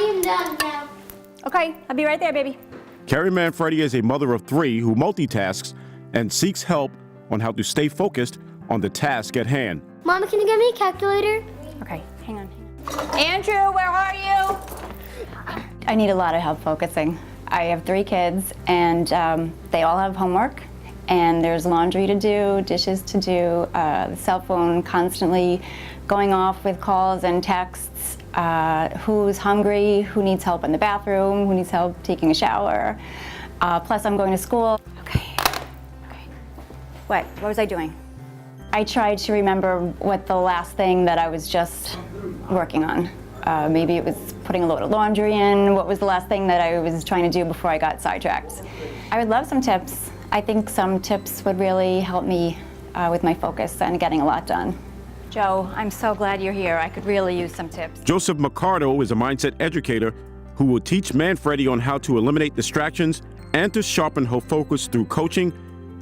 am done now. Okay, I'll be right there, baby. Kerry Manfredi is a mother of 3 who multitasks and seeks help on how to stay focused on the task at hand. Mama, can you get me a calculator? Okay, hang on. Andrew, where are you? I need a lot of help focusing. I have 3 kids, and they all have homework, and there's laundry to do, dishes to do, the cell phone constantly going off with calls and texts, who's hungry, who needs help in the bathroom, who needs help taking a shower. Plus, I'm going to school. Okay. What was I doing? I tried to remember what the last thing that I was just working on. Maybe it was putting a load of laundry in. What was the last thing that I was trying to do before I got sidetracked? I would love some tips. I think some tips would really help me with my focus and getting a lot done. Joe, I'm so glad you're here. I could really use some tips. Joesph Mercado is a mindset educator who will teach Manfredi on how to eliminate distractions and to sharpen her focus through coaching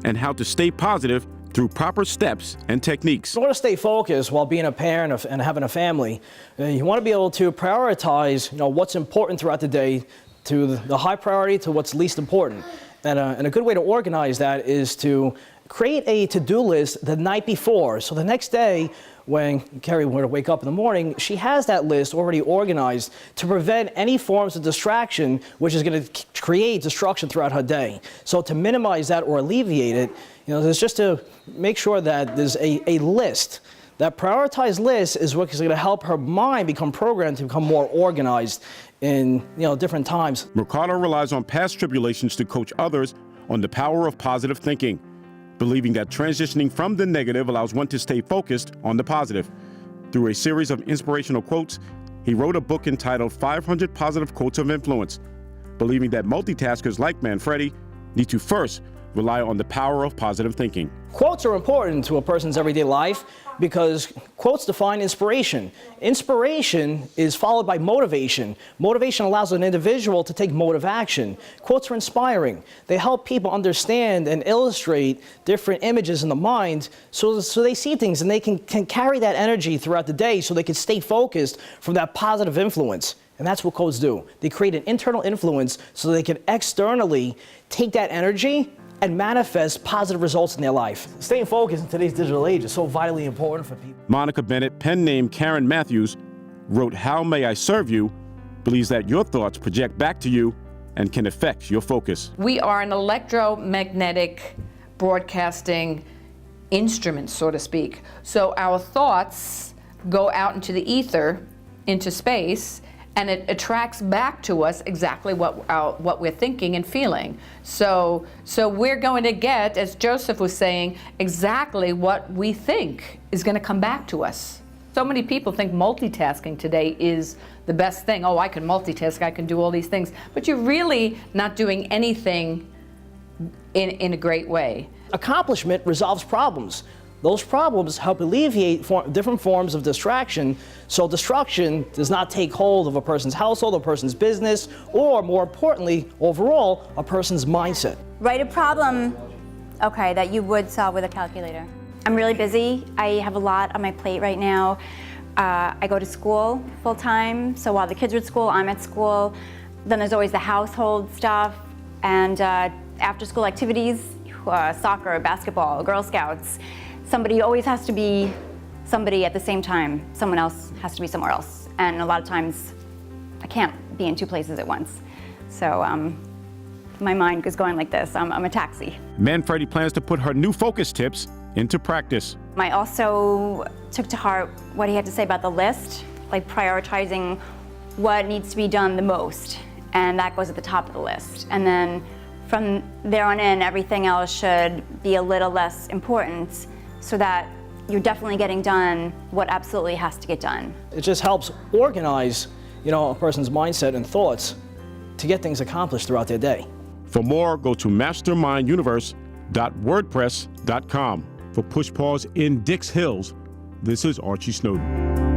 and how to stay positive through proper steps and techniques. In order to stay focused while being a parent and having a family, you want to be able to prioritize, what's important throughout the day to the high priority to what's least important. And a good way to organize that is to create a to-do list the night before. So the next day, when Kerry were to wake up in the morning, she has that list already organized to prevent any forms of distraction, which is going to create destruction throughout her day. So to minimize that or alleviate it, there's just to make sure that there's a list. That prioritized list is what is going to help her mind become programmed to become more organized in different times. Mercado relies on past tribulations to coach others on the power of positive thinking, believing that transitioning from the negative allows one to stay focused on the positive. Through a series of inspirational quotes, he wrote a book entitled 500 Positive Quotes of Influence, believing that multitaskers like Manfredi need to first rely on the power of positive thinking. Quotes are important to a person's everyday life because quotes define inspiration. Inspiration is followed by motivation. Motivation allows an individual to take motive action. Quotes are inspiring. They help people understand and illustrate different images in the mind so they see things and they can carry that energy throughout the day so they can stay focused from that positive influence. And that's what quotes do. They create an internal influence so they can externally take that energy and manifest positive results in their life. Staying focused in today's digital age is so vitally important for people. Monica Bennett, pen name Karen Matthews, wrote How May I Serve You, believes that your thoughts project back to you and can affect your focus. We are an electromagnetic broadcasting instrument, so to speak. So our thoughts go out into the ether, into space, and it attracts back to us exactly what we're thinking and feeling. So we're going to get, as Joesph was saying, exactly what we think is going to come back to us. So many people think multitasking today is the best thing. Oh, I can multitask, I can do all these things. But you're really not doing anything in a great way. Accomplishment resolves problems. Those problems help alleviate different forms of distraction, so destruction does not take hold of a person's household, a person's business, or more importantly, overall, a person's mindset. Write a problem, okay, that you would solve with a calculator. I'm really busy. I have a lot on my plate right now. I go to school full time, so while the kids are at school, I'm at school. Then there's always the household stuff and after school activities, soccer, basketball, Girl Scouts. Somebody always has to be somebody at the same time. Someone else has to be somewhere else. And a lot of times, I can't be in 2 places at once. So my mind is going like this. I'm a taxi. Manfredi plans to put her new focus tips into practice. I also took to heart what he had to say about the list, like prioritizing what needs to be done the most. And that goes at the top of the list. And then from there on in, everything else should be a little less important, so that you're definitely getting done what absolutely has to get done. It just helps organize, a person's mindset and thoughts to get things accomplished throughout their day. For more, go to masterminduniverse.wordpress.com. For Push Pause in Dix Hills, this is Archie Snowden.